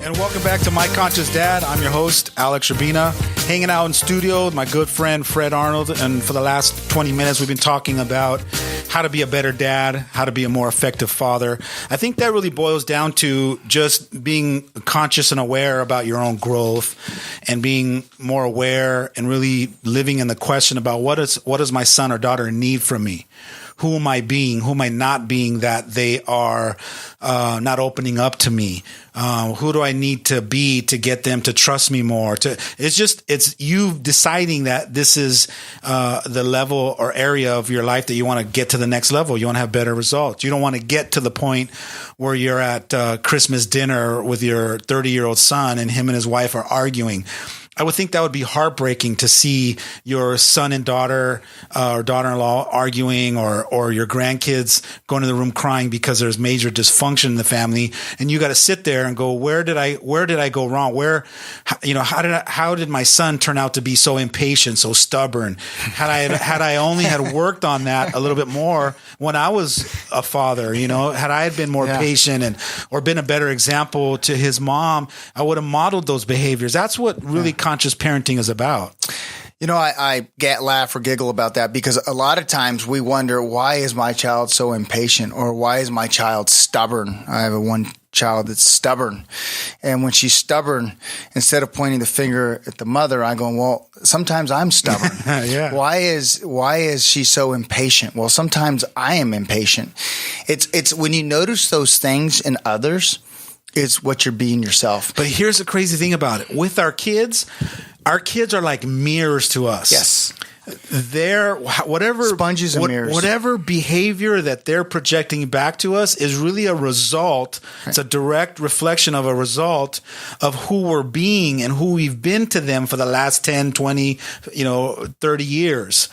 And welcome back to My Conscious Dad. I'm your host, Alex Rabina, hanging out in studio with my good friend, Fred Arnold. And for the last 20 minutes, we've been talking about how to be a better dad, how to be a more effective father. I think that really boils down to just being conscious and aware about your own growth and being more aware and really living in the question about what does my son or daughter need from me? Who am I being? Who am I not being that they are not opening up to me? Who do I need to be to get them to trust me more? It's you deciding that this is the level or area of your life that you want to get to the next level. You want to have better results. You don't want to get to the point where you're at Christmas dinner with your 30-year-old son and him and his wife are arguing. I would think that would be heartbreaking to see your son and daughter or daughter-in-law arguing or your grandkids going to the room crying because there's major dysfunction in the family. And you got to sit there and go, where did I go wrong? How did my son turn out to be so impatient, so stubborn? Had I only had worked on that a little bit more when I was a father, had I had been more patient or been a better example to his mom, I would have modeled those behaviors. That's what really conscious parenting is about. I laugh or giggle about that because a lot of times we wonder, why is my child so impatient, or why is my child stubborn? I have one child that's stubborn. And when she's stubborn, instead of pointing the finger at the mother, I go, well, sometimes I'm stubborn. Yeah. Why is she so impatient? Well, sometimes I am impatient. It's when you notice those things in others, it's what you're being yourself. But here's the crazy thing about it. With our kids are like mirrors to us. Yes. They're whatever sponges and mirrors. Whatever behavior that they're projecting back to us is really a result. Right. It's a direct reflection of a result of who we're being and who we've been to them for the last 10, 20, 30 years.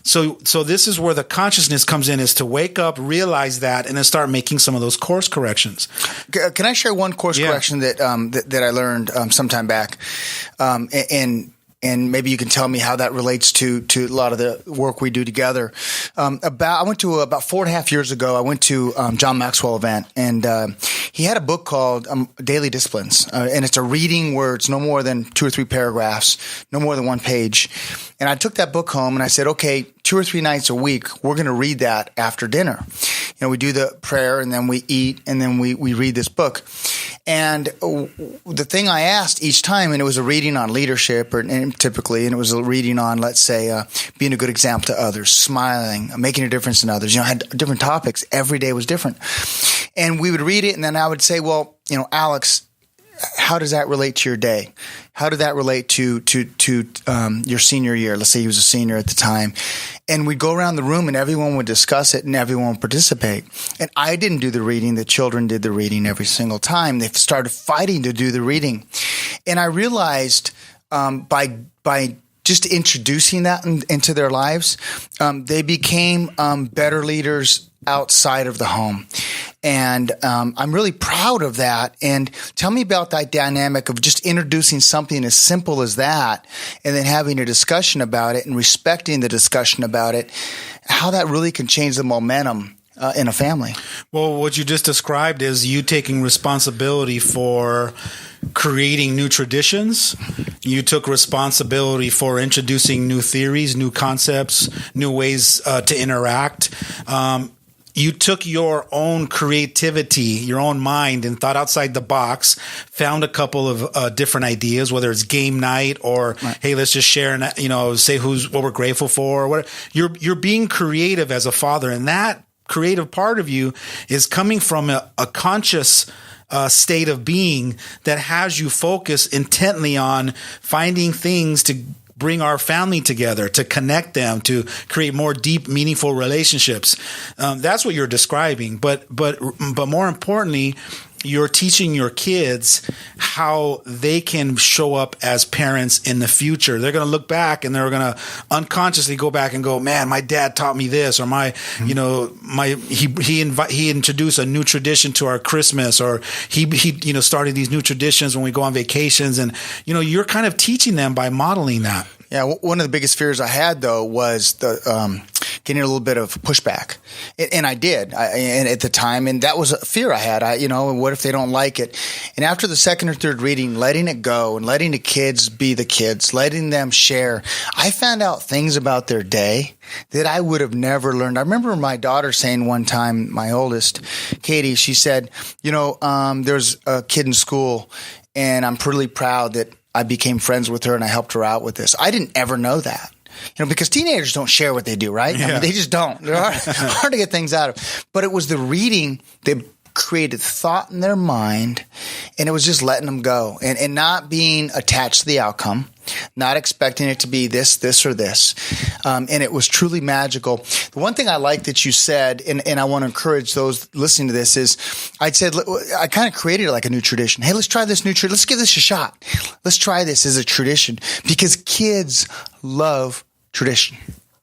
So this is where the consciousness comes in, is to wake up, realize that, and then start making some of those course corrections. Can I share one course correction that I learned some time back, and maybe you can tell me how that relates to a lot of the work we do together. About 4.5 years ago, I went to John Maxwell event, and he had a book called Daily Disciplines, and it's a reading where it's no more than 2 or 3 paragraphs, no more than 1 page. And I took that book home and I said, okay, 2 or 3 nights a week, we're going to read that after dinner. We do the prayer and then we eat and then we read this book. And the thing I asked each time, and it was a reading on leadership typically, and it was a reading on, let's say, being a good example to others, smiling, making a difference in others. I had different topics. Every day was different. And we would read it and then I would say, well, Alex, how does that relate to your day? How did that relate to your senior year? Let's say he was a senior at the time. And we'd go around the room and everyone would discuss it and everyone would participate. And I didn't do the reading. The children did the reading every single time. They started fighting to do the reading. And I realized by just introducing that into their lives, they became better leaders outside of the home. And I'm really proud of that. And tell me about that dynamic of just introducing something as simple as that and then having a discussion about it and respecting the discussion about it, how that really can change the momentum in a family. Well, what you just described is you taking responsibility for creating new traditions. You took responsibility for introducing new theories, new concepts, new ways to interact. You took your own creativity, your own mind, and thought outside the box, found a couple of different ideas, whether it's game night or, hey, let's just share and, say what we're grateful for. Or what. You're being creative as a father, and that creative part of you is coming from a conscious state of being that has you focus intently on finding things to bring our family together, to connect them, to create more deep, meaningful relationships. That's what you're describing. But more importantly, you're teaching your kids how they can show up as parents in the future. They're going to look back and they're going to unconsciously go back and go, man, my dad taught me this, or he introduced a new tradition to our Christmas, or he started these new traditions when we go on vacations. And, you're kind of teaching them by modeling that. Yeah, one of the biggest fears I had, though, was getting a little bit of pushback. And I did. And at the time, and that was a fear I had. What if they don't like it? And after the second or third reading, letting it go and letting the kids be the kids, letting them share, I found out things about their day that I would have never learned. I remember my daughter saying one time, my oldest, Katie, she said, there's a kid in school and I'm pretty proud that I became friends with her and I helped her out with this. I didn't ever know that. Because teenagers don't share what they do, right? Yeah. I mean, they just don't. They're hard to get things out of. But it was the reading that created thought in their mind, and it was just letting them go and not being attached to the outcome, not expecting it to be this, or this. And it was truly magical. The one thing I like that you said, and I want to encourage those listening to this, is I kind of created like a new tradition. Hey, let's try this new tradition. Let's give this a shot. Let's try this as a tradition because kids love tradition.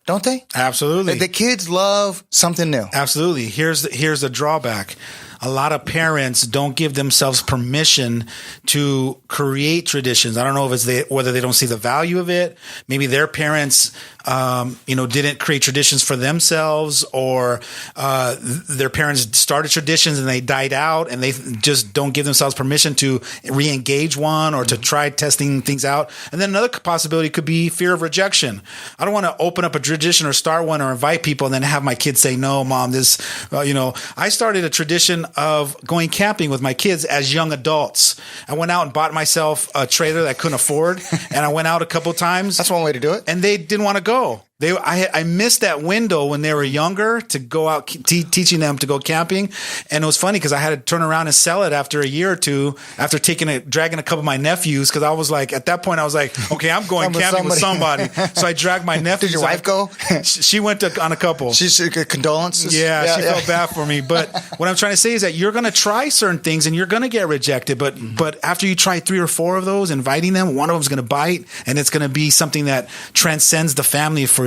Don't they? Absolutely. The kids love something new. Absolutely. Here's the drawback. A lot of parents don't give themselves permission to create traditions. I don't know if whether they don't see the value of it. Maybe their parents, didn't create traditions for themselves, or their parents started traditions and they died out, and they just don't give themselves permission to re-engage one or to try testing things out. And then another possibility could be fear of rejection. I don't want to open up a tradition or start one or invite people and then have my kids say, "No, Mom, this." I started a tradition of going camping with my kids as young adults. I went out and bought myself a trailer that I couldn't afford, and I went out a couple of times. That's one way to do it. And they didn't want to go. I missed that window when they were younger to go out teaching them to go camping. And it was funny because I had to turn around and sell it after a year or two after dragging a couple of my nephews. Cause I was like, at that point I was like, okay, I'm going camping with somebody. So I dragged my nephews. Did your wife go? She went on a couple. She's condolences. Yeah, she felt bad for me. But what I'm trying to say is that you're going to try certain things and you're going to get rejected. But after you try 3 or 4 of those, inviting them, one of them's going to bite, and it's going to be something that transcends the family for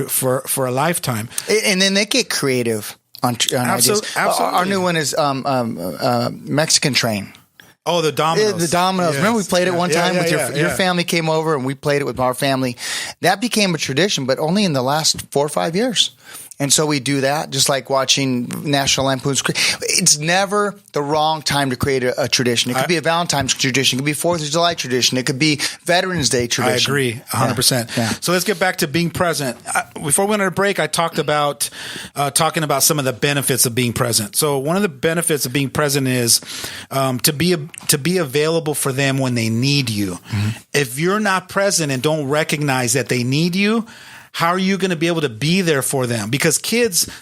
a lifetime. And then they get creative on ideas. Absolutely. Our new one is Mexican Train. Oh, the dominoes. The dominoes. Yes. Remember we played it one time with your yeah. family came over and we played it with our family. That became a tradition, but only in the last 4 or 5 years. And so we do that, just like watching National Lampoon's. It's never the wrong time to create a tradition. It could be a Valentine's tradition. It could be 4th of July tradition. It could be Veterans Day tradition. I agree 100%. Yeah. So let's get back to being present. Before we went on a break, I talked about talking about some of the benefits of being present. So one of the benefits of being present is to be available for them when they need you. Mm-hmm. If you're not present and don't recognize that they need you, how are you going to be able to be there for them? Because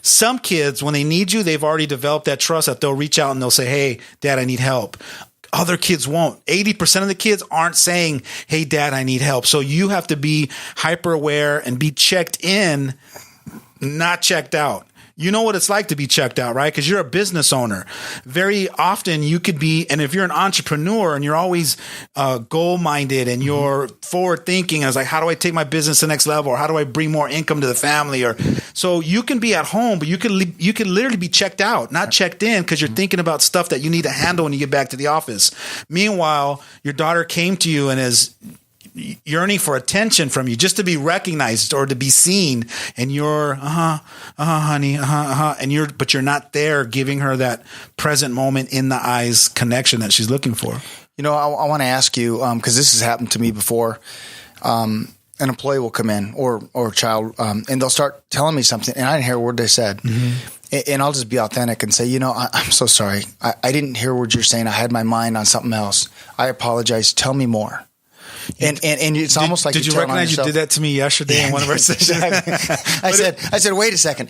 some kids, when they need you, they've already developed that trust that they'll reach out and they'll say, "Hey, Dad, I need help." Other kids won't. 80% of the kids aren't saying, "Hey, Dad, I need help." So you have to be hyper aware and be checked in, not checked out. You know what it's like to be checked out, right? Because you're a business owner. Very often you could be, and if you're an entrepreneur and you're always goal-minded and you're forward-thinking, and it's like, how do I take my business to the next level? Or how do I bring more income to the family? Or so you can be at home, but you can literally be checked out, not checked in, because you're thinking about stuff that you need to handle when you get back to the office. Meanwhile, your daughter came to you and is yearning for attention from you, just to be recognized or to be seen, and you're honey, and but you're not there giving her that present moment in the eyes connection that she's looking for. I want to ask you, because this has happened to me before. An employee will come in or a child, and they'll start telling me something, and I didn't hear a word they said. Mm-hmm. And I'll just be authentic and say, I'm so sorry. I didn't hear what you're saying. I had my mind on something else. I apologize. Tell me more. And it's almost like did you recognize you did that to me yesterday in one of our sessions? I said, wait a second.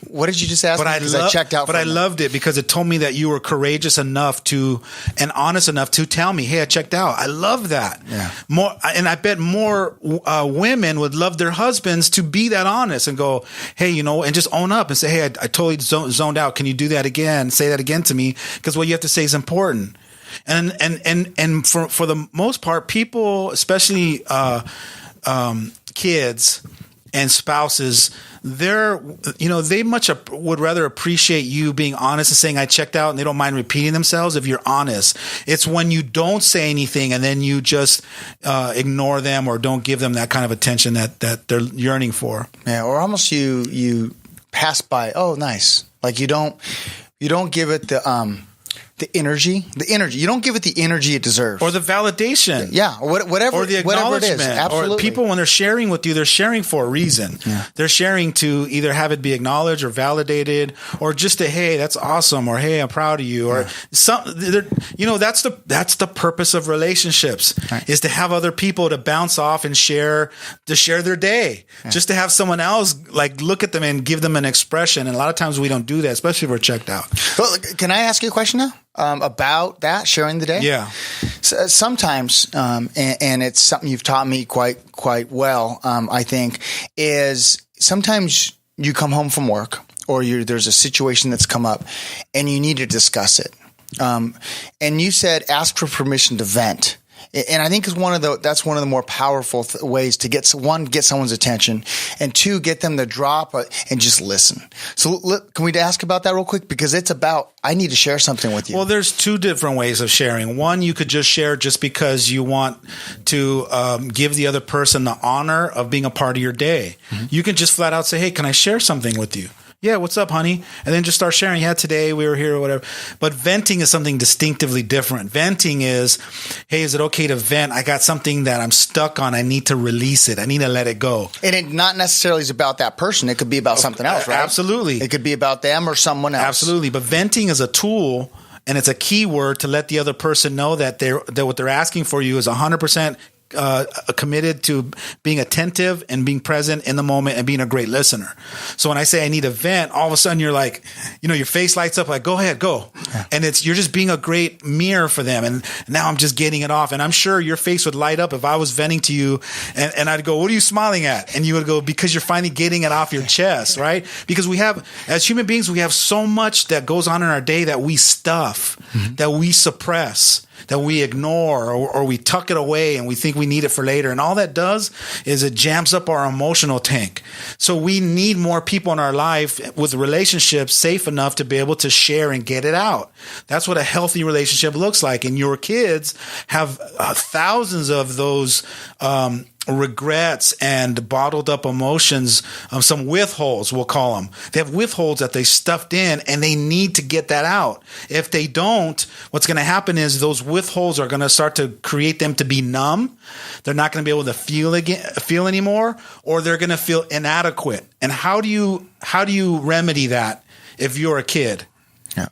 What did you just ask me? Because I checked out. But I loved it because it told me that you were courageous enough and honest enough to tell me, "Hey, I checked out." I love that. Yeah. And I bet more women would love their husbands to be that honest and go, "Hey, and just own up and say, 'Hey, I totally zoned out. Can you do that again? Say that again to me?' Because what you have to say is important." And for the most part, people, especially kids and spouses, they much would rather appreciate you being honest and saying, "I checked out," and they don't mind repeating themselves if you're honest. It's when you don't say anything and then you just ignore them or don't give them that kind of attention that they're yearning for. Yeah, or almost you pass by. Oh, nice. Like you don't give it the energy. You don't give it the energy it deserves, or the validation. Yeah, or whatever, or the acknowledgement. Whatever it is. Absolutely. Or people, when they're sharing with you, they're sharing for a reason. Yeah. They're sharing to either have it be acknowledged or validated, or just a hey, that's awesome, or hey, I'm proud of you, or some. That's the purpose of relationships, right, is to have other people to bounce off and share their day, just to have someone else like look at them and give them an expression. And a lot of times we don't do that, especially if we're checked out. Well, can I ask you a question now? About that, sharing the day? Yeah. So, sometimes, and it's something you've taught me quite well, I think, is sometimes you come home from work or there's a situation that's come up and you need to discuss it. And you said ask for permission to vent. And I think that's one of the more powerful ways to get someone's attention, and two, get them to drop and just listen. So can we ask about that real quick? Because it's about, I need to share something with you. Well, there's two different ways of sharing. One, you could just share just because you want to give the other person the honor of being a part of your day. Mm-hmm. You can just flat out say, hey, can I share something with you? Yeah, what's up, honey? And then just start sharing. Yeah, today we were here or whatever. But venting is something distinctively different. Venting is, hey, is it okay to vent? I got something that I'm stuck on. I need to release it. I need to let it go. And it not necessarily is about that person. It could be about something else, right? Absolutely. It could be about them or someone else. Absolutely. But venting is a tool, and it's a keyword to let the other person know that what they're asking for you is 100% committed to being attentive and being present in the moment and being a great listener. So when I say I need a vent, all of a sudden you're like, your face lights up like, go ahead, go. Yeah. And you're just being a great mirror for them. And now I'm just getting it off. And I'm sure your face would light up if I was venting to you and I'd go, what are you smiling at? And you would go, because you're finally getting it off your chest, right? Because as human beings, we have so much that goes on in our day that we stuff, mm-hmm, that we suppress, that we ignore, or we tuck it away and we think we need it for later. And all that does is it jams up our emotional tank. So we need more people in our life with relationships safe enough to be able to share and get it out. That's what a healthy relationship looks like. And your kids have thousands of those regrets and bottled up emotions, some withholds, we'll call them. They have withholds that they stuffed in, and they need to get that out. If they don't, what's going to happen is those withholds are going to start to create them to be numb. They're not going to be able to feel anymore, or they're going to feel inadequate. And how do you remedy that if you're a kid?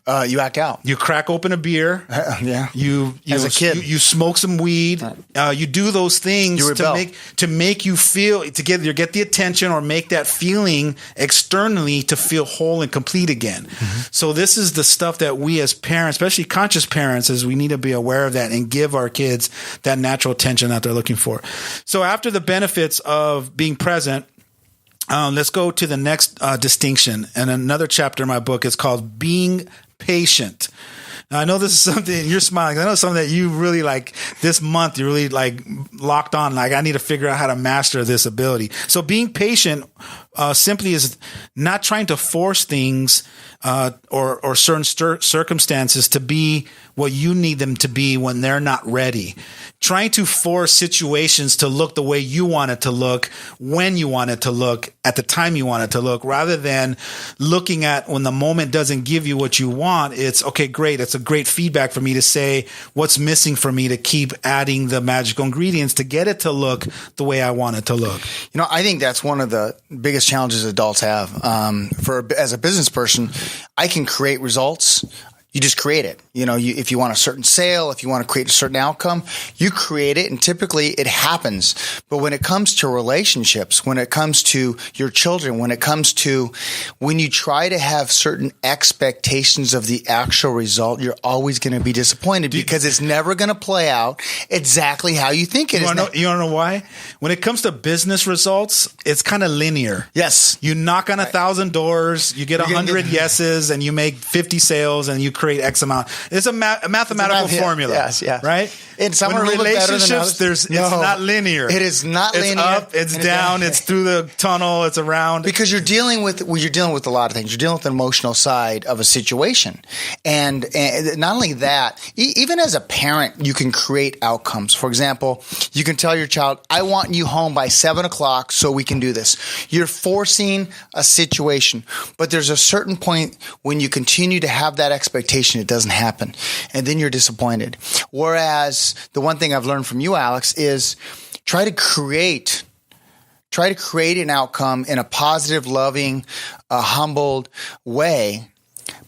Yeah. You act out. You crack open a beer. Yeah. You as a kid, you smoke some weed. You do those things to make you feel to get the attention or make that feeling externally to feel whole and complete again. Mm-hmm. So this is the stuff that we as parents, especially conscious parents, is we need to be aware of that and give our kids that natural attention that they're looking for. So after the benefits of being present, let's go to the next distinction. And another chapter in my book is called Being Patient. Now, I know this is something, you're smiling. I know something that you really like this month, you really like locked on. Like, I need to figure out how to master this ability. So being patient simply is not trying to force things or certain circumstances to be what you need them to be when they're not ready. Trying to force situations to look the way you want it to look, when you want it to look, at the time you want it to look, rather than looking at when the moment doesn't give you what you want. It's okay, great. It's a great feedback for me to say what's missing for me to keep adding the magical ingredients to get it to look the way I want it to look. I think that's one of the biggest challenges adults have. As a business person, I can create results. You just create it. If you want a certain sale, if you want to create a certain outcome, you create it, and typically it happens. But when it comes to relationships, when it comes to your children, when you try to have certain expectations of the actual result, you're always going to be disappointed because it's never going to play out exactly how you think it is. You want to know why? When it comes to business results, it's kind of linear. Yes. You knock on 1,000 doors, you get 100 yeses, and you make 50 sales, and you create X amount. It's a mathematical formula. Yes. Right? And some are a little bit better than others. It's not linear. It is not linear. It's up, it's down, it's through the tunnel, it's around. Because you're dealing with a lot of things. You're dealing with the emotional side of a situation. And not only that, even as a parent, you can create outcomes. For example, you can tell your child, I want you home by 7 o'clock so we can do this. You're forcing a situation. But there's a certain point when you continue to have that expectation, it doesn't happen. And then you're disappointed. Whereas the one thing I've learned from you, Alex, is try to create an outcome in a positive, loving, humbled way,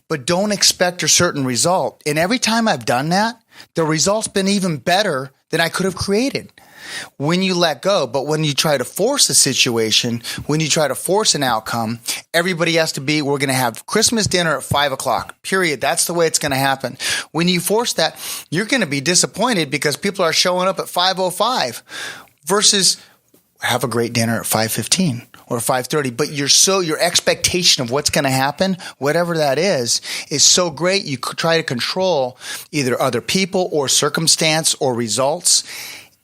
but don't expect a certain result. And every time I've done that, the result's been even better than I could have created when you let go. But when you try to force a situation, when you try to force an outcome, everybody has to be, we're going to have Christmas dinner at 5 o'clock, period. That's the way it's going to happen. When you force that, you're going to be disappointed because people are showing up at 5:05 versus have a great dinner at 5:15 or 5:30. But your expectation of what's going to happen, whatever that is so great. You try to control either other people or circumstance or results.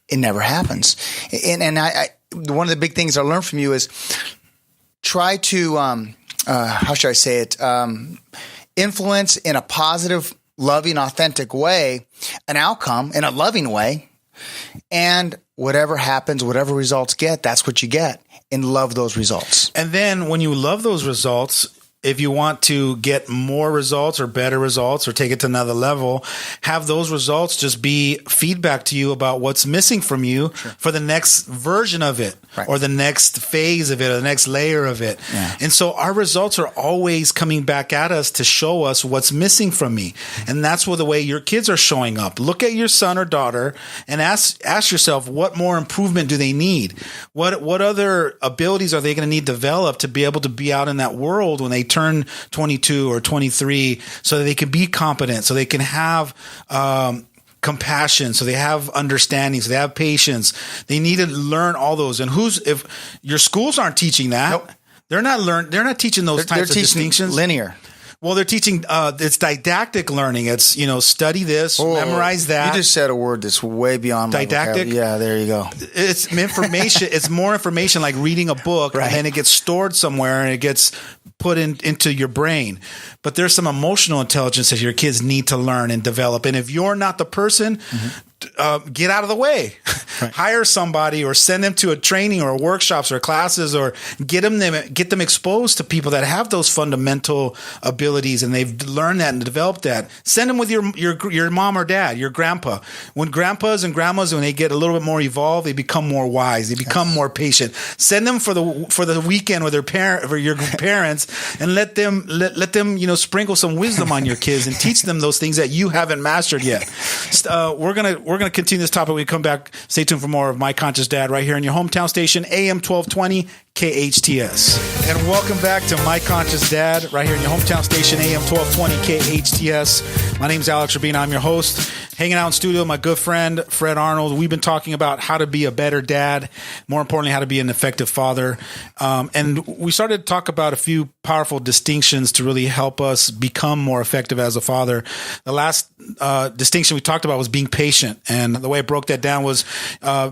It never happens. And I one of the big things I learned from you is try to, how should I say it? Influence in a positive, loving, authentic way, an outcome in a loving way. And whatever happens, whatever results get, that's what you get. And love those results. And then when you love those results, if you want to get more results or better results or take it to another level, have those results just be feedback to you about what's missing from you for the next version of it or the next phase of it or the next layer of it. Yeah. And so our results are always coming back at us to show us what's missing from me. And that's the way your kids are showing up. Look at your son or daughter and ask yourself, what more improvement do they need? What other abilities are they going to need developed to be able to be out in that world when they turn 22 or 23 so that they can be competent, so they can have compassion, so they have understanding, so they have patience. They need to learn all those. And if your schools aren't teaching that, nope. They're not teaching those types of distinctions. Linear. Well, they're teaching, it's didactic learning. It's, study this, memorize that. You just said a word that's way beyond didactic. Yeah, there you go. It's information. It's more information like reading a book, and then it gets stored somewhere and it gets put into your brain. But there's some emotional intelligence that your kids need to learn and develop. And if you're not the person, get out of the way. Right. Hire somebody or send them to a training or workshops or classes, or get them exposed to people that have those fundamental abilities and they've learned that and developed that. Send them with your mom or dad, your grandpa. When grandpas and grandmas, when they get a little bit more evolved, they become more wise. They become more patient. Send them for the weekend with your parents and let them sprinkle some wisdom on your kids and teach them those things that you haven't mastered yet. We're gonna continue this topic when we come back. Stay tuned for more of My Conscious Dad right here in your hometown station, AM 1220 KHTS. And welcome back to My Conscious Dad right here in your hometown station, AM 1220 KHTS. My name is Alex Urbina. I'm your host. Hanging out in studio, my good friend, Fred Arnold. We've been talking about how to be a better dad, more importantly, how to be an effective father. And we started to talk about a few powerful distinctions to really help us become more effective as a father. The last distinction we talked about was being patient. And the way I broke that down was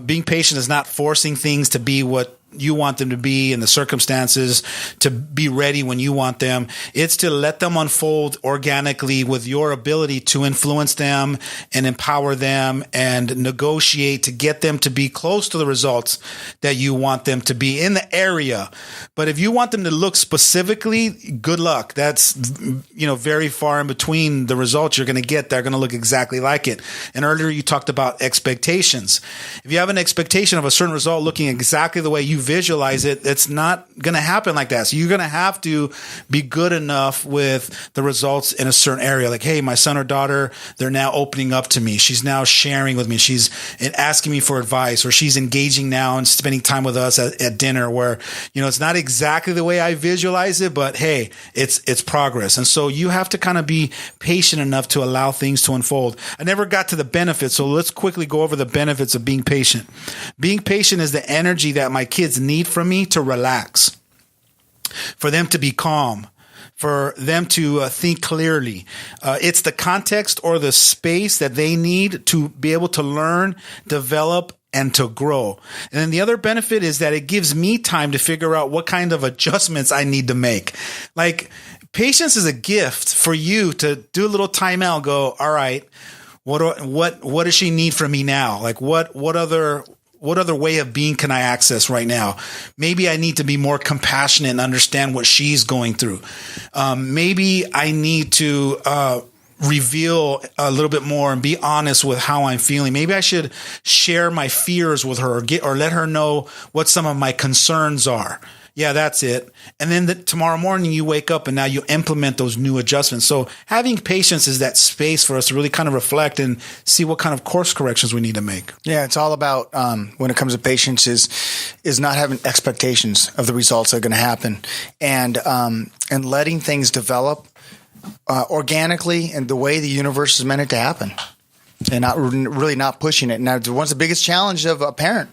being patient is not forcing things to be what you want them to be in the circumstances, to be ready when you want them. It's to let them unfold organically with your ability to influence them and empower them and negotiate to get them to be close to the results that you want them to be in the area. But if you want them to look specifically, good luck. That's, very far in between the results you're going to get. They're going to look exactly like it. And earlier you talked about expectations. If you have an expectation of a certain result looking exactly the way you visualize it, it's not going to happen like that. So you're going to have to be good enough with the results in a certain area. Like, hey, my son or daughter, they're now opening up to me. She's now sharing with me. She's asking me for advice, or she's engaging now and spending time with us at dinner where, it's not exactly the way I visualize it, but hey, it's progress. And so you have to kind of be patient enough to allow things to unfold. I never got to the benefits. So let's quickly go over the benefits of being patient. Being patient is the energy that my kids need from me to relax, for them to be calm, for them to think clearly. It's the context or the space that they need to be able to learn, develop, and to grow. And then the other benefit is that it gives me time to figure out what kind of adjustments I need to make. Like, patience is a gift for you to do a little timeout and go, all right, what does she need from me now? Like, what other way of being can I access right now? Maybe I need to be more compassionate and understand what she's going through. Maybe I need to reveal a little bit more and be honest with how I'm feeling. Maybe I should share my fears with her or let her know what some of my concerns are. Yeah, that's it. And then tomorrow morning you wake up and now you implement those new adjustments. So having patience is that space for us to really kind of reflect and see what kind of course corrections we need to make. Yeah, it's all about when it comes to patience is not having expectations of the results that are going to happen and letting things develop organically and the way the universe is meant it to happen. And not pushing it. Now, one of the biggest challenges of a parent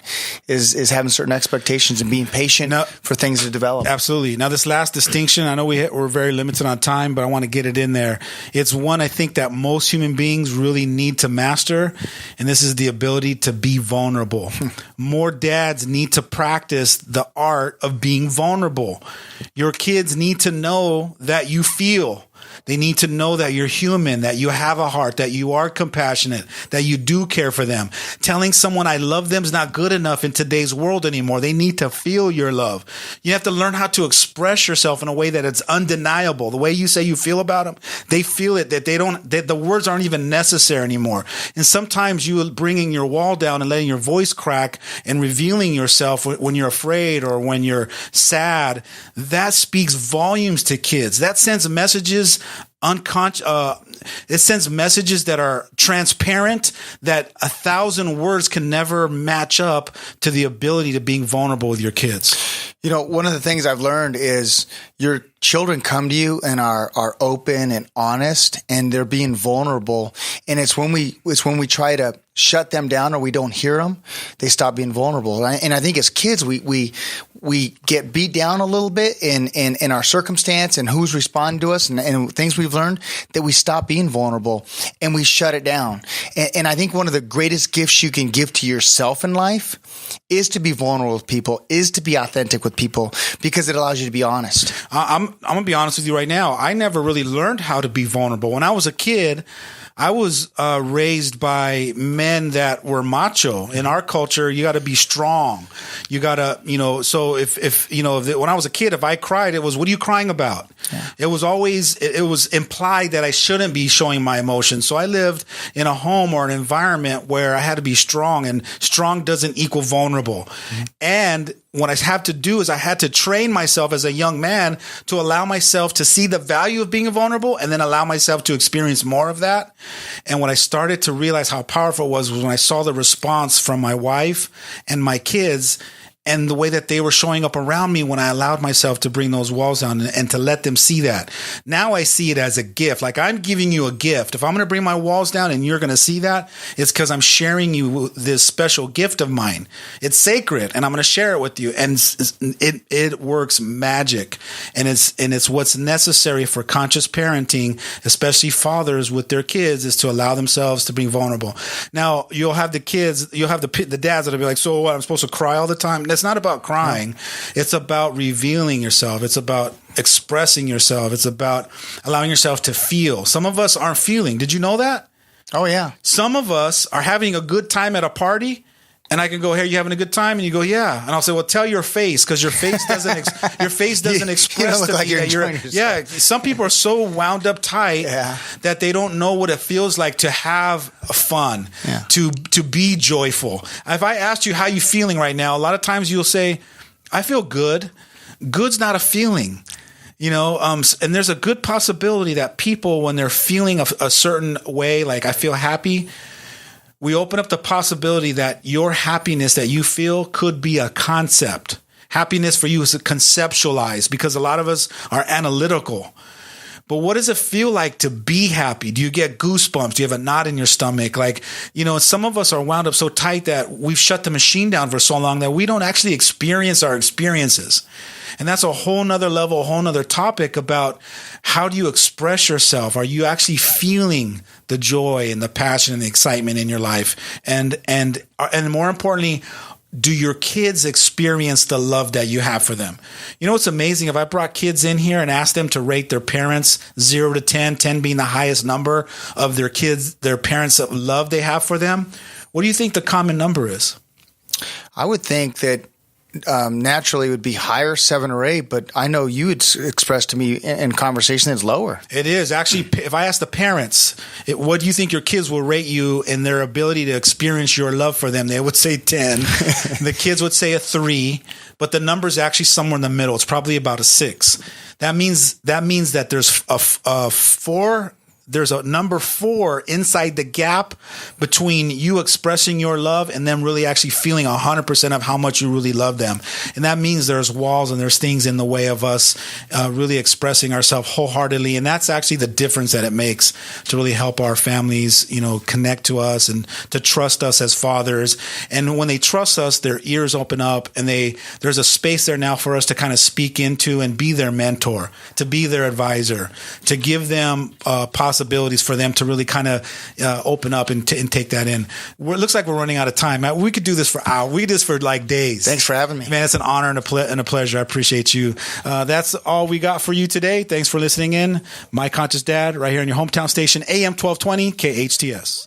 is having certain expectations and being patient for things to develop. Absolutely. Now, this last distinction, I know we're very limited on time, but I want to get it in there. It's one I think that most human beings really need to master, and this is the ability to be vulnerable. More dads need to practice the art of being vulnerable. Your kids need to know that you feel. They need to know that you're human, that you have a heart, that you are compassionate, that you do care for them. Telling someone I love them is not good enough in today's world anymore. They need to feel your love. You have to learn how to express yourself in a way that it's undeniable. The way you say you feel about them, they feel it, that the words aren't even necessary anymore. And sometimes you bringing your wall down and letting your voice crack and revealing yourself when you're afraid or when you're sad, that speaks volumes to kids. That sends messages it sends messages that are transparent, that 1,000 words can never match up to the ability to being vulnerable with your kids. You know, one of the things I've learned is your children come to you and are open and honest, and they're being vulnerable. And it's when we try to shut them down or we don't hear them, they stop being vulnerable. And I think as kids, we get beat down a little bit in our circumstance and who's responding to us and things we've learned, that we stop being vulnerable and we shut it down. And I think one of the greatest gifts you can give to yourself in life is to be vulnerable with people, is to be authentic with people, because it allows you to be honest. I'm going to be honest with you right now. I never really learned how to be vulnerable. When I was a kid, I was raised by men that were macho. In our culture, you got to be strong. You got to, so if when I was a kid, if I cried, it was, what are you crying about? Yeah. It was implied that I shouldn't be showing my emotions. So I lived in a home or an environment where I had to be strong, and strong doesn't equal vulnerable. Mm-hmm. And what I have to do is I had to train myself as a young man to allow myself to see the value of being vulnerable and then allow myself to experience more of that. And when I started to realize how powerful it was when I saw the response from my wife and my kids and the way that they were showing up around me when I allowed myself to bring those walls down and to let them see that. Now I see it as a gift. Like, I'm giving you a gift. If I'm going to bring my walls down and you're going to see that, it's because I'm sharing you this special gift of mine. It's sacred, and I'm going to share it with you. And it works magic. And it's what's necessary for conscious parenting, especially fathers with their kids, is to allow themselves to be vulnerable. Now, you'll have the dads that'll be like, so what, I'm supposed to cry all the time? It's not about crying. It's about revealing yourself. It's about expressing yourself. It's about allowing yourself to feel. Some of us aren't feeling. Did you know that? Oh, yeah. Some of us are having a good time at a party, and I can go, "Hey, you having a good time?" And you go, "Yeah." And I'll say, "Well, tell your face, because your face doesn't express you don't look to like me you're that you're." enjoying yourself. Yeah, some people are so wound up tight that they don't know what it feels like to have fun, to be joyful. If I asked you how you feeling right now, a lot of times you'll say, "I feel good." Good's not a feeling. And there's a good possibility that people, when they're feeling a certain way, like I feel happy, we open up the possibility that your happiness that you feel could be a concept. Happiness for you is conceptualized, because a lot of us are analytical. But what does it feel like to be happy? Do you get goosebumps? Do you have a knot in your stomach? Like, some of us are wound up so tight that we've shut the machine down for so long that we don't actually experience our experiences. And that's a whole nother level, a whole nother topic about how do you express yourself? Are you actually feeling the joy and the passion and the excitement in your life? And more importantly, do your kids experience the love that you have for them? What's amazing? If I brought kids in here and asked them to rate their parents 0 to 10, 10 being the highest number of their parents' love they have for them, what do you think the common number is? I would think that naturally it would be higher, 7 or 8, but I know you had expressed to me in conversation it's lower. It is. Actually, if I ask the parents, what do you think your kids will rate you in their ability to experience your love for them? They would say 10. The kids would say a 3, but the number is actually somewhere in the middle. It's probably about a 6. That means that there's a 4. There's a number 4 inside the gap between you expressing your love and them really actually feeling 100% of how much you really love them. And that means there's walls and there's things in the way of us really expressing ourselves wholeheartedly. And that's actually the difference that it makes to really help our families, connect to us and to trust us as fathers. And when they trust us, their ears open up and there's a space there now for us to kind of speak into and be their mentor, to be their advisor, to give them possibilities for them to really kind of open up and take that in. It looks like we're running out of time. We could do this for hours. We could do this for like days. Thanks for having me. Man, it's an honor and a pleasure. I appreciate you. That's all we got for you today. Thanks for listening in. My Conscious Dad right here on your hometown station, AM 1220 KHTS.